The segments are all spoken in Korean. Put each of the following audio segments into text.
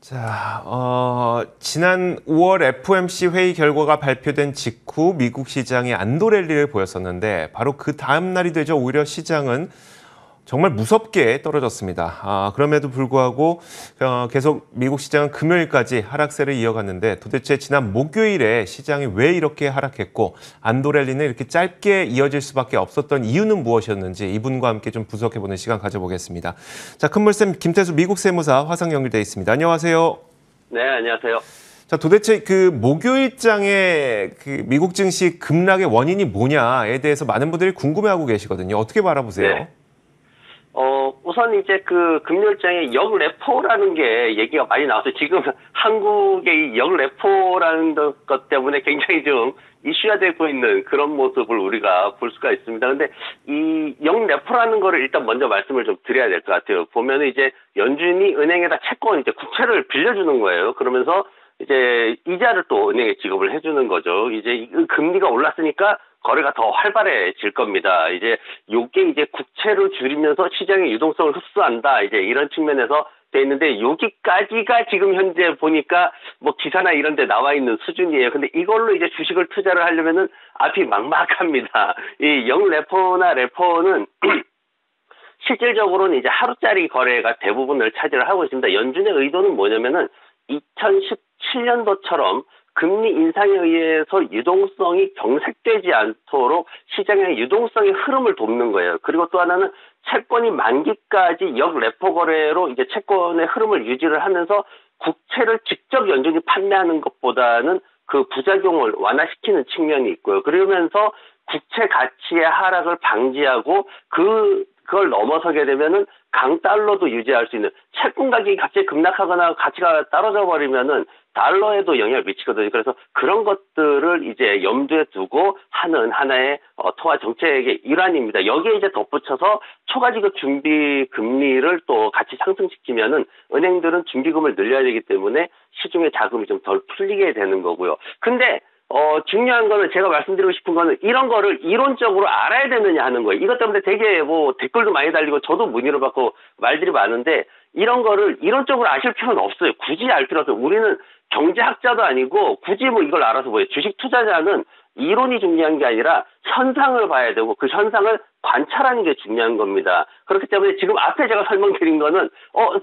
자, 지난 5월 FOMC 회의 결과가 발표된 직후 미국 시장이 안도 랠리를 보였었는데 바로 그 다음 날이 되죠. 오히려 시장은 정말 무섭게 떨어졌습니다. 그럼에도 불구하고 계속 미국 시장은 금요일까지 하락세를 이어갔는데 도대체 지난 목요일에 시장이 왜 이렇게 하락했고 안도 랠리는 이렇게 짧게 이어질 수밖에 없었던 이유는 무엇이었는지 이분과 함께 좀 분석해보는 시간 가져보겠습니다. 자, 큰물쌤 김태수 미국 세무사 화상 연결돼 있습니다. 안녕하세요. 네, 안녕하세요. 자, 도대체 그 목요일장의 그 미국 증시 급락의 원인이 뭐냐에 대해서 많은 분들이 궁금해하고 계시거든요. 어떻게 바라보세요? 네. 우선 이제 그 금요일장에 역레포라는 게 얘기가 많이 나왔어요. 지금 한국의 이 역레포라는 것 때문에 굉장히 좀 이슈가 되고 있는 그런 모습을 우리가 볼 수가 있습니다. 근데 이 역레포라는 거를 일단 먼저 말씀을 좀 드려야 될 것 같아요. 보면은 이제 연준이 은행에다 채권, 이제 국채를 빌려주는 거예요. 그러면서 이제 이자를 또 은행에 지급을 해주는 거죠. 이제 금리가 올랐으니까 거래가 더 활발해질 겁니다. 이제 요게 이제 국채를 줄이면서 시장의 유동성을 흡수한다. 이제 이런 측면에서 돼 있는데 여기까지가 지금 현재 보니까 뭐 기사나 이런 데 나와 있는 수준이에요. 근데 이걸로 이제 주식을 투자를 하려면은 앞이 막막합니다. 이 영레포나 레포는 실질적으로는 이제 하루짜리 거래가 대부분을 차지를 하고 있습니다. 연준의 의도는 뭐냐면은 2017년도처럼 금리 인상에 의해서 유동성이 경색되지 않도록 시장의 유동성의 흐름을 돕는 거예요. 그리고 또 하나는 채권이 만기까지 역레포 거래로 이제 채권의 흐름을 유지를 하면서 국채를 직접 연준이 판매하는 것보다는 그 부작용을 완화시키는 측면이 있고요. 그러면서 국채 가치의 하락을 방지하고 그걸 넘어서게 되면은 강달러도 유지할 수 있는, 채권 가격이 갑자기 급락하거나 가치가 떨어져 버리면은 달러에도 영향을 미치거든요. 그래서 그런 것들을 이제 염두에 두고 하는 하나의 통화 정책의 일환입니다. 여기에 이제 덧붙여서 초과지급 준비 금리를 또 같이 상승시키면은 은행들은 준비금을 늘려야 되기 때문에 시중에 자금이 좀 덜 풀리게 되는 거고요. 근데 중요한 거는, 제가 말씀드리고 싶은 거는 이런 거를 이론적으로 알아야 되느냐 하는 거예요. 이것 때문에 되게 뭐 댓글도 많이 달리고 저도 문의를 받고 말들이 많은데, 이런 거를 이론적으로 아실 필요는 없어요. 굳이 알 필요 없어요. 우리는 경제학자도 아니고 굳이 뭐 이걸 알아서 뭐예요. 주식 투자자는 이론이 중요한 게 아니라 현상을 봐야 되고 그 현상을 관찰하는 게 중요한 겁니다. 그렇기 때문에 지금 앞에 제가 설명드린 거는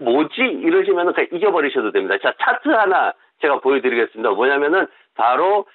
뭐지? 이러시면은 그냥 잊어버리셔도 됩니다. 자, 차트 하나 제가 보여드리겠습니다. 뭐냐면은 바로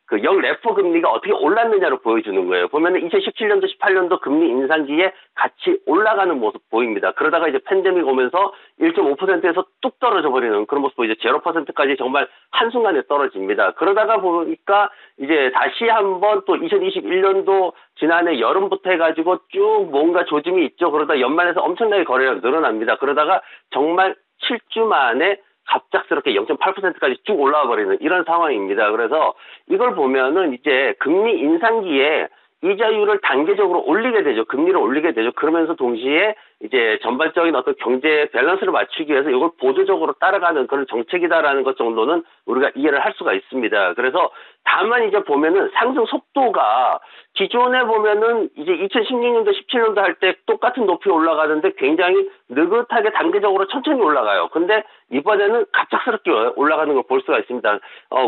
그 역레포 금리가 어떻게 올랐느냐를 보여주는 거예요. 보면은 2017년도, 18년도 금리 인상기에 같이 올라가는 모습 보입니다. 그러다가 이제 팬데믹 오면서 1.5%에서 뚝 떨어져 버리는 그런 모습 보이죠. 0%까지 정말 한순간에 떨어집니다. 그러다가 보니까 이제 다시 한번 또 2021년도 지난해 여름부터 해가지고 쭉 뭔가 조짐이 있죠. 그러다 연말에서 엄청나게 거래가 늘어납니다. 그러다가 정말 7주 만에 갑작스럽게 0.8%까지 쭉 올라와 버리는 이런 상황입니다. 그래서 이걸 보면은 이제 금리 인상기에 이자율을 단계적으로 올리게 되죠. 금리를 올리게 되죠. 그러면서 동시에 이제 전반적인 어떤 경제 밸런스를 맞추기 위해서 이걸 보조적으로 따라가는 그런 정책이다라는 것 정도는 우리가 이해를 할 수가 있습니다. 그래서 다만 이제 보면은 상승 속도가 기존에 보면은 이제 2016년도, 17년도 할 때 똑같은 높이 올라가는데 굉장히 느긋하게 단계적으로 천천히 올라가요. 근데 이번에는 갑작스럽게 올라가는 걸 볼 수가 있습니다.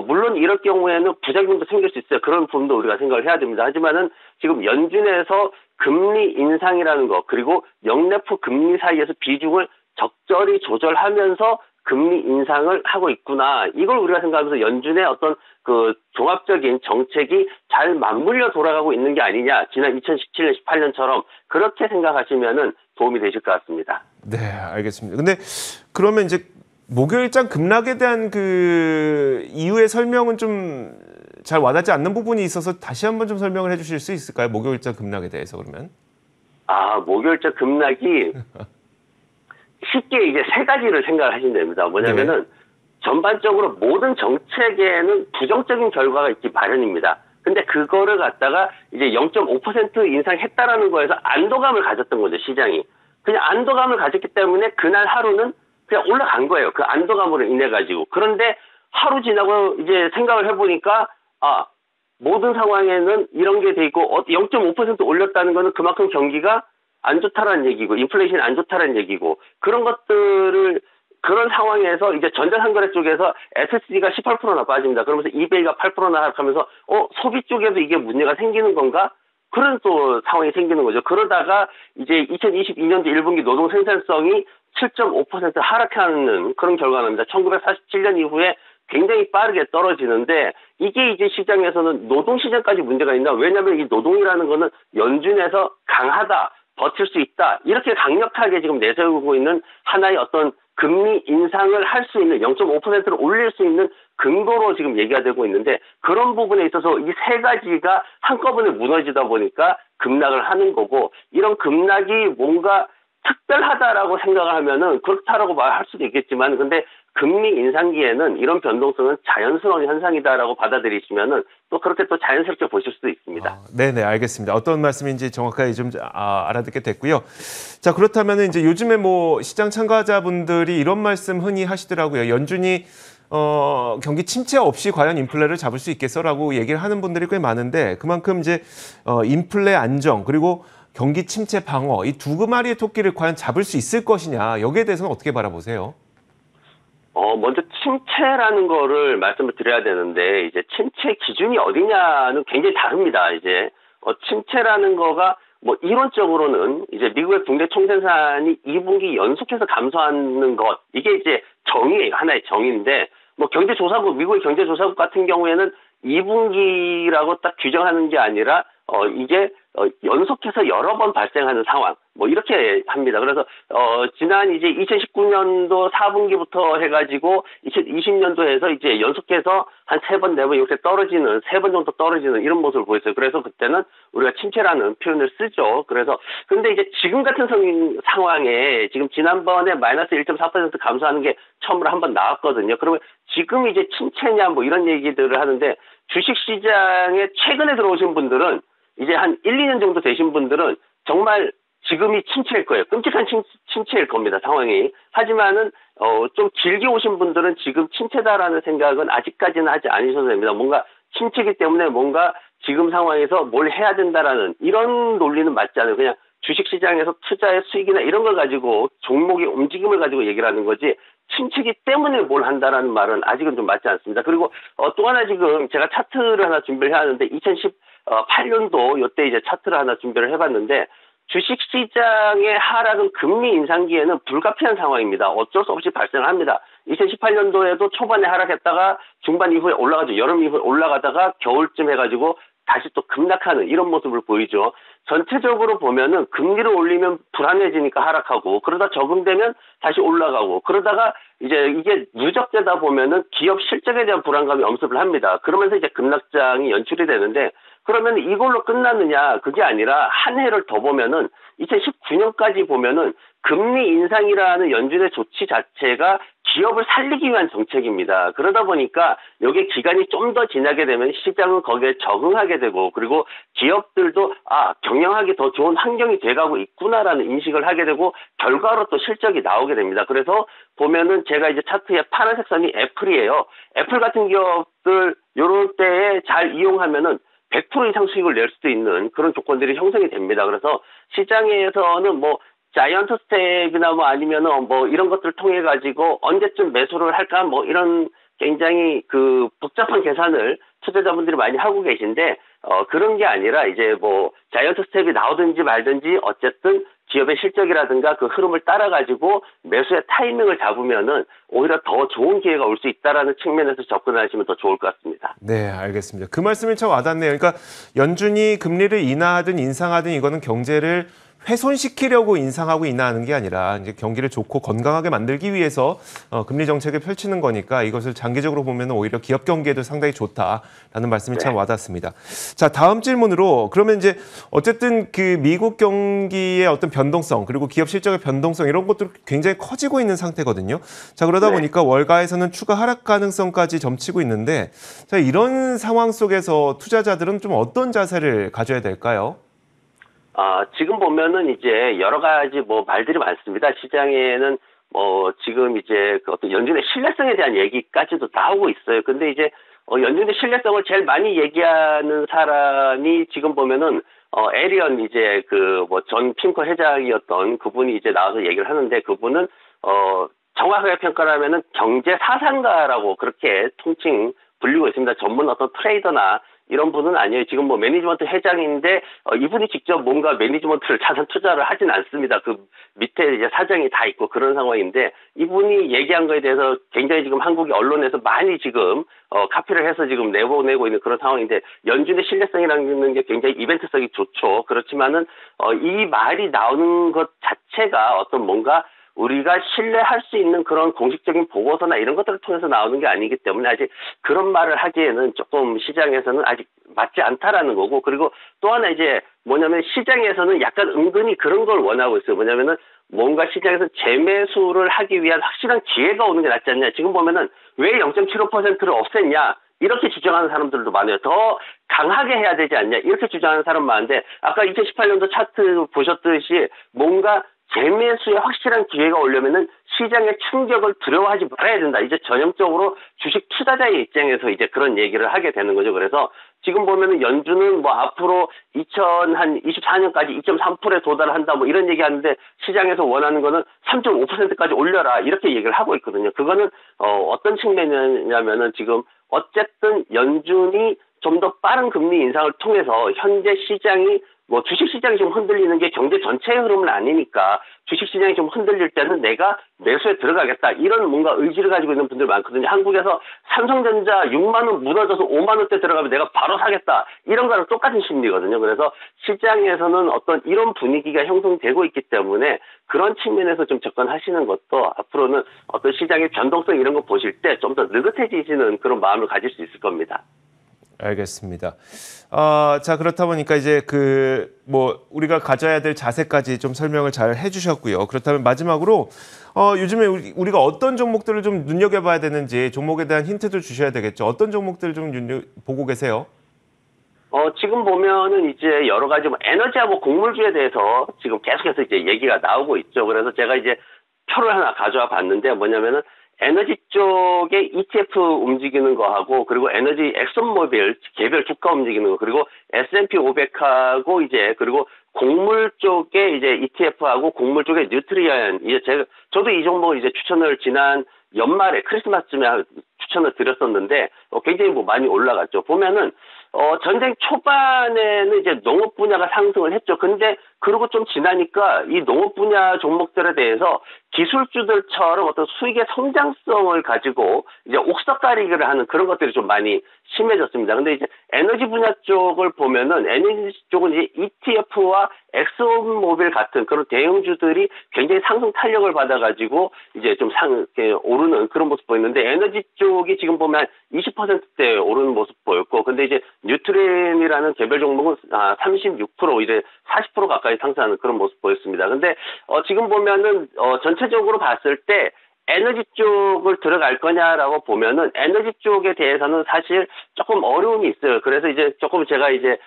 물론 이럴 경우에는 부작용도 생길 수 있어요. 그런 부분도 우리가 생각을 해야 됩니다. 하지만은 지금 연준에서 금리 인상이라는 거, 그리고 역레포 금리 사이에서 비중을 적절히 조절하면서 금리 인상을 하고 있구나. 이걸 우리가 생각하면서 연준의 어떤 그 종합적인 정책이 잘 맞물려 돌아가고 있는 게 아니냐. 지난 2017년, 18년처럼 그렇게 생각하시면은 도움이 되실 것 같습니다. 네, 알겠습니다. 근데 그러면 이제 목요일장 급락에 대한 그 이유의 설명은 좀 잘 와닿지 않는 부분이 있어서 다시 한번 좀 설명을 해주실 수 있을까요? 목요일장 급락에 대해서 그러면? 목요일장 급락이 쉽게 이제 세 가지를 생각을 하시면 됩니다. 뭐냐면은 네. 전반적으로 모든 정책에는 부정적인 결과가 있기 마련입니다. 근데 그거를 갖다가 이제 0.5% 인상했다라는 거에서 안도감을 가졌던 거죠, 시장이. 그냥 안도감을 가졌기 때문에 그날 하루는 그냥 올라간 거예요. 그 안도감으로 인해 가지고. 그런데 하루 지나고 이제 생각을 해보니까 모든 상황에는 이런 게 돼 있고 0.5% 올렸다는 거는 그만큼 경기가 안 좋다라는 얘기고 인플레이션이 안 좋다라는 얘기고 그런 것들을 그런 상황에서 이제 전자상거래 쪽에서 SSG가 18%나 빠집니다. 그러면서 이베이가 8%나 하락하면서 소비 쪽에도 이게 문제가 생기는 건가? 그런 또 상황이 생기는 거죠. 그러다가 이제 2022년도 1분기 노동 생산성이 7.5% 하락하는 그런 결과가 납니다. 1947년 이후에 굉장히 빠르게 떨어지는데 이게 이제 시장에서는 노동시장까지 문제가 있나? 왜냐하면 이 노동이라는 거는 연준에서 강하다, 버틸 수 있다 이렇게 강력하게 지금 내세우고 있는 하나의 어떤 금리 인상을 할 수 있는 0.5%를 올릴 수 있는 근거로 지금 얘기가 되고 있는데 그런 부분에 있어서 이 세 가지가 한꺼번에 무너지다 보니까 급락을 하는 거고 이런 급락이 뭔가 특별하다라고 생각을 하면은 그렇다라고 말할 수도 있겠지만 근데 금리 인상기에는 이런 변동성은 자연스러운 현상이다라고 받아들이시면은 또 그렇게 또 자연스럽게 보실 수도 있습니다. 네네, 알겠습니다. 어떤 말씀인지 정확하게 좀 알아듣게 됐고요. 자, 그렇다면 이제 요즘에 뭐 시장 참가자분들이 이런 말씀 흔히 하시더라고요. 연준이 경기 침체 없이 과연 인플레를 잡을 수 있겠어라고 얘기를 하는 분들이 꽤 많은데 그만큼 이제 인플레 안정 그리고 경기 침체 방어 이 두 마리의 토끼를 과연 잡을 수 있을 것이냐 여기에 대해서는 어떻게 바라보세요? 먼저 침체라는 거를 말씀을 드려야 되는데, 이제 침체 기준이 어디냐는 굉장히 다릅니다. 이제, 침체라는 거가, 뭐, 이론적으로는 이제 미국의 국내 총생산이 2분기 연속해서 감소하는 것, 이게 이제 정의예요. 하나의 정의인데, 뭐, 경제조사국, 미국의 경제조사국 같은 경우에는 2분기라고 딱 규정하는 게 아니라, 이게, 연속해서 여러 번 발생하는 상황, 뭐, 이렇게 합니다. 그래서, 지난 이제 2019년도 4분기부터 해가지고 2020년도에서 이제 연속해서 한 3번, 4번 이렇게 떨어지는, 3번 정도 떨어지는 이런 모습을 보였어요. 그래서 그때는 우리가 침체라는 표현을 쓰죠. 그래서, 근데 이제 지금 같은 상황에 지금 지난번에 마이너스 1.4% 감소하는 게 처음으로 한번 나왔거든요. 그러면 지금 이제 침체냐 뭐 이런 얘기들을 하는데 주식시장에 최근에 들어오신 분들은 이제 한 1, 2년 정도 되신 분들은 정말 지금이 침체일 거예요. 끔찍한 침체일 겁니다, 상황이. 하지만은, 좀 길게 오신 분들은 지금 침체다라는 생각은 아직까지는 하지 않으셔도 됩니다. 뭔가 침체이기 때문에 뭔가 지금 상황에서 뭘 해야 된다라는 이런 논리는 맞지 않아요. 그냥 주식시장에서 투자의 수익이나 이런 걸 가지고 종목의 움직임을 가지고 얘기를 하는 거지 침체기 때문에 뭘 한다라는 말은 아직은 좀 맞지 않습니다. 그리고 또 하나 지금 제가 차트를 하나 준비를 해왔는데 2018년도 이때 이제 차트를 하나 준비를 해봤는데 주식시장의 하락은 금리 인상기에는 불가피한 상황입니다. 어쩔 수 없이 발생을 합니다. 2018년도에도 초반에 하락했다가 중반 이후에 올라가죠. 여름 이후에 올라가다가 겨울쯤 해가지고 다시 또 급락하는 이런 모습을 보이죠. 전체적으로 보면은 금리를 올리면 불안해지니까 하락하고 그러다 적응되면 다시 올라가고 그러다가 이제 이게 누적되다 보면은 기업 실적에 대한 불안감이 엄습을 합니다. 그러면서 이제 급락장이 연출이 되는데 그러면 이걸로 끝났느냐 그게 아니라 한 해를 더 보면은 2019년까지 보면은 금리 인상이라는 연준의 조치 자체가 기업을 살리기 위한 정책입니다. 그러다 보니까 여기에 기간이 좀 더 지나게 되면 시장은 거기에 적응하게 되고 그리고 기업들도 경영하기 더 좋은 환경이 돼가고 있구나라는 인식을 하게 되고 결과로 또 실적이 나오게 됩니다. 그래서 보면은 제가 이제 차트에 파란색 선이 애플이에요. 애플 같은 기업들 요럴 때에 잘 이용하면은 100% 이상 수익을 낼 수도 있는 그런 조건들이 형성이 됩니다. 그래서 시장에서는 뭐 자이언트 스택이나 뭐 아니면은 뭐 이런 것들을 통해 가지고 언제쯤 매수를 할까 뭐 이런 굉장히 그 복잡한 계산을 투자자분들이 많이 하고 계신데 그런 게 아니라 이제 뭐 자이언트 스텝이 나오든지 말든지 어쨌든 기업의 실적이라든가 그 흐름을 따라 가지고 매수의 타이밍을 잡으면은 오히려 더 좋은 기회가 올 수 있다라는 측면에서 접근하시면 더 좋을 것 같습니다. 네, 알겠습니다. 그 말씀이 참 와닿네요. 그러니까 연준이 금리를 인하하든 인상하든 이거는 경제를 훼손시키려고 인상하고 인하하는 게 아니라 이제 경기를 좋고 건강하게 만들기 위해서 금리 정책을 펼치는 거니까 이것을 장기적으로 보면 오히려 기업 경기에도 상당히 좋다라는 말씀이 참 와닿습니다. 자, 다음 질문으로 그러면 이제 어쨌든 그 미국 경기의 어떤 변동성 그리고 기업 실적의 변동성 이런 것도 굉장히 커지고 있는 상태거든요. 자, 그러다 보니까 월가에서는 추가 하락 가능성까지 점치고 있는데 자, 이런 상황 속에서 투자자들은 좀 어떤 자세를 가져야 될까요? 지금 보면은 이제 여러 가지 뭐 말들이 많습니다. 시장에는 지금 이제 그 어떤 연준의 신뢰성에 대한 얘기까지도 나오고 있어요. 근데 이제 연준의 신뢰성을 제일 많이 얘기하는 사람이 지금 보면은 에리언 이제 그 뭐 전 핑커 회장이었던 그분이 이제 나와서 얘기를 하는데 그분은 정확하게 평가를 하면은 경제 사상가라고 그렇게 통칭 불리고 있습니다. 전문 어떤 트레이더나 이런 분은 아니에요. 지금 뭐 매니지먼트 회장인데 이분이 직접 뭔가 매니지먼트를 자산 투자를 하진 않습니다. 그 밑에 이제 사정이 다 있고 그런 상황인데 이분이 얘기한 거에 대해서 굉장히 지금 한국의 언론에서 많이 지금 카피를 해서 지금 내보내고 있는 그런 상황인데 연준의 신뢰성이라는 게 굉장히 이벤트성이 좋죠. 그렇지만은 이 말이 나오는 것 자체가 어떤 뭔가 우리가 신뢰할 수 있는 그런 공식적인 보고서나 이런 것들을 통해서 나오는 게 아니기 때문에 아직 그런 말을 하기에는 조금 시장에서는 아직 맞지 않다라는 거고, 그리고 또 하나 이제 뭐냐면 시장에서는 약간 은근히 그런 걸 원하고 있어요. 뭐냐면은 뭔가 시장에서 재매수를 하기 위한 확실한 기회가 오는 게 낫지 않냐. 지금 보면은 왜 0.75%를 없앴냐. 이렇게 주장하는 사람들도 많아요. 더 강하게 해야 되지 않냐. 이렇게 주장하는 사람 많은데 아까 2018년도 차트 보셨듯이 뭔가 재매수에 확실한 기회가 오려면은 시장의 충격을 두려워하지 말아야 된다. 이제 전형적으로 주식 투자자의 입장에서 이제 그런 얘기를 하게 되는 거죠. 그래서 지금 보면은 연준은 뭐 앞으로 2024년까지 2.3%에 도달한다 뭐 이런 얘기 하는데 시장에서 원하는 거는 3.5%까지 올려라 이렇게 얘기를 하고 있거든요. 그거는 어떤 측면이냐면은 지금 어쨌든 연준이 좀 더 빠른 금리 인상을 통해서 현재 시장이 뭐 주식시장이 좀 흔들리는 게 경제 전체의 흐름은 아니니까 주식시장이 좀 흔들릴 때는 내가 매수에 들어가겠다 이런 뭔가 의지를 가지고 있는 분들 많거든요. 한국에서 삼성전자 6만 원 무너져서 5만 원대 들어가면 내가 바로 사겠다 이런 거랑 똑같은 심리거든요. 그래서 시장에서는 어떤 이런 분위기가 형성되고 있기 때문에 그런 측면에서 좀 접근하시는 것도 앞으로는 어떤 시장의 변동성 이런 거 보실 때 좀 더 느긋해지시는 그런 마음을 가질 수 있을 겁니다. 알겠습니다. 자, 그렇다 보니까 이제 우리가 가져야 될 자세까지 좀 설명을 잘 해주셨고요. 그렇다면 마지막으로, 요즘에 우리가 어떤 종목들을 좀 눈여겨봐야 되는지 종목에 대한 힌트도 주셔야 되겠죠. 어떤 종목들 좀 보고 계세요? 지금 보면은 이제 여러 가지 뭐 에너지하고 곡물주에 대해서 지금 계속해서 이제 얘기가 나오고 있죠. 그래서 제가 이제 표를 하나 가져와 봤는데 뭐냐면은 에너지 쪽에 ETF 움직이는 거하고 그리고 에너지 엑슨모빌 개별 주가 움직이는 거 그리고 S&P 500하고 이제 그리고 곡물 쪽에 이제 ETF하고 곡물 쪽에 뉴트리언 이제 저도 이 종목을 이제 추천을 지난 연말에 크리스마스쯤에 추천을 드렸었는데 굉장히 뭐 많이 올라갔죠. 보면은 전쟁 초반에는 이제 농업 분야가 상승을 했죠. 근데 그러고 좀 지나니까 이 농업 분야 종목들에 대해서 기술주들처럼 어떤 수익의 성장성을 가지고 이제 옥석가리기를 하는 그런 것들이 좀 많이 심해졌습니다. 근데 이제 에너지 분야 쪽을 보면은 에너지 쪽은 이제 ETF와 엑슨모빌 같은 그런 대형주들이 굉장히 상승 탄력을 받아가지고 이제 좀 오르는 그런 모습 보이는데 에너지 쪽이 지금 보면 20%대 오르는 모습 보였고 근데 이제 뉴트렌이라는 개별 종목은 36% 이제 40% 가까이 상승하는 그런 모습 보였습니다. 근데 지금 보면은 전체적으로 봤을 때 에너지 쪽을 들어갈 거냐라고 보면은 에너지 쪽에 대해서는 사실 조금 어려움이 있어요. 그래서 이제 조금 제가 이제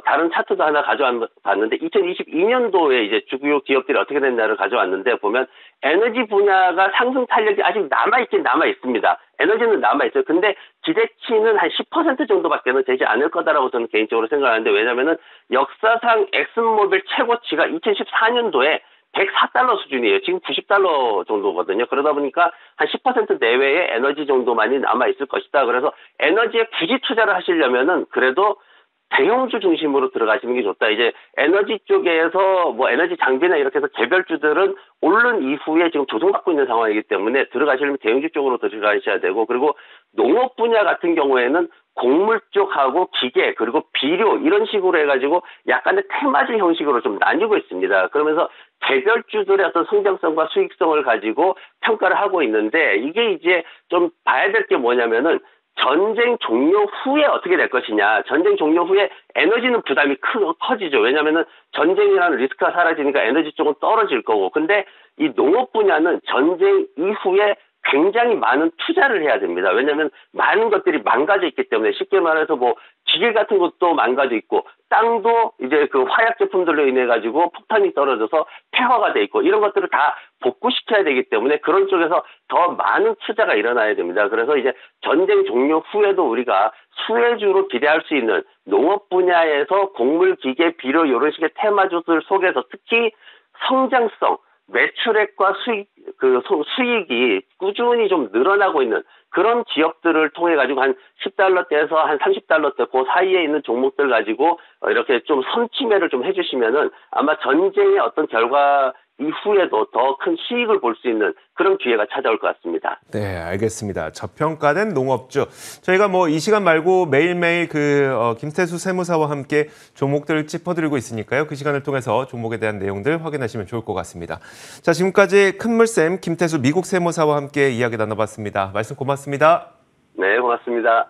다른 차트도 하나 가져왔는데 2022년도에 이제 주요 기업들이 어떻게 됐냐를 가져왔는데 보면 에너지 분야가 상승 탄력이 아직 남아 있습니다. 에너지는 남아 있어요. 근데 기대치는 한 10% 정도밖에는 되지 않을 거다라고 저는 개인적으로 생각하는데 왜냐면은 역사상 엑슨모빌 최고치가 2014년도에 104달러 수준이에요. 지금 90달러 정도거든요. 그러다 보니까 한 10% 내외의 에너지 정도만이 남아있을 것이다. 그래서 에너지에 굳이 투자를 하시려면은 그래도 대형주 중심으로 들어가시는 게 좋다. 이제 에너지 쪽에서 뭐 에너지 장비나 이렇게 해서 개별주들은 오른 이후에 지금 조정받고 있는 상황이기 때문에 들어가시려면 대형주 쪽으로 들어가셔야 되고 그리고 농업 분야 같은 경우에는 곡물 쪽하고 기계 그리고 비료 이런 식으로 해가지고 약간의 테마주 형식으로 좀 나뉘고 있습니다. 그러면서 개별주들의 어떤 성장성과 수익성을 가지고 평가를 하고 있는데 이게 이제 좀 봐야 될 게 뭐냐면은 전쟁 종료 후에 어떻게 될 것이냐. 전쟁 종료 후에 에너지는 부담이 커지죠. 왜냐하면은 전쟁이라는 리스크가 사라지니까 에너지 쪽은 떨어질 거고. 근데 이 농업 분야는 전쟁 이후에 굉장히 많은 투자를 해야 됩니다. 왜냐하면 많은 것들이 망가져 있기 때문에 쉽게 말해서 뭐 기계 같은 것도 망가져 있고 땅도 이제 그 화약 제품들로 인해 가지고 폭탄이 떨어져서 폐화가 돼 있고 이런 것들을 다 복구시켜야 되기 때문에 그런 쪽에서 더 많은 투자가 일어나야 됩니다. 그래서 이제 전쟁 종료 후에도 우리가 수혜주로 기대할 수 있는 농업 분야에서 곡물, 기계, 비료 이런 식의 테마주들 속에서 특히 성장성 매출액과 수익이 꾸준히 좀 늘어나고 있는 그런 지역들을 통해 가지고 한 10달러대에서 한 30달러대 그 사이에 있는 종목들 가지고 이렇게 좀 선침해를 좀 해주시면은 아마 전쟁의 어떤 결과 이후에도 더 큰 수익을 볼 수 있는 그런 기회가 찾아올 것 같습니다. 네, 알겠습니다. 저평가된 농업주. 저희가 뭐 이 시간 말고 매일매일 김태수 세무사와 함께 종목들을 짚어드리고 있으니까요. 그 시간을 통해서 종목에 대한 내용들 확인하시면 좋을 것 같습니다. 자, 지금까지 큰물쌤 김태수 미국 세무사와 함께 이야기 나눠봤습니다. 말씀 고맙습니다. 네, 고맙습니다.